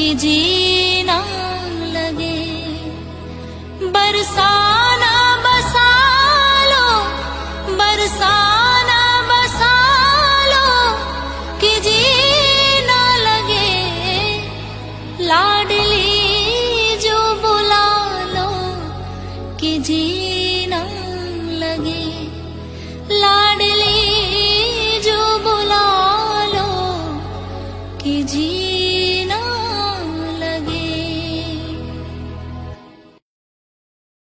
कि जीना लगे। बरसाना बसा लो, बरसाना बसा लो कि जीना लगे। लाडली जो बुला लो कि जीना लगे। लाडली जो बुला लो कि जी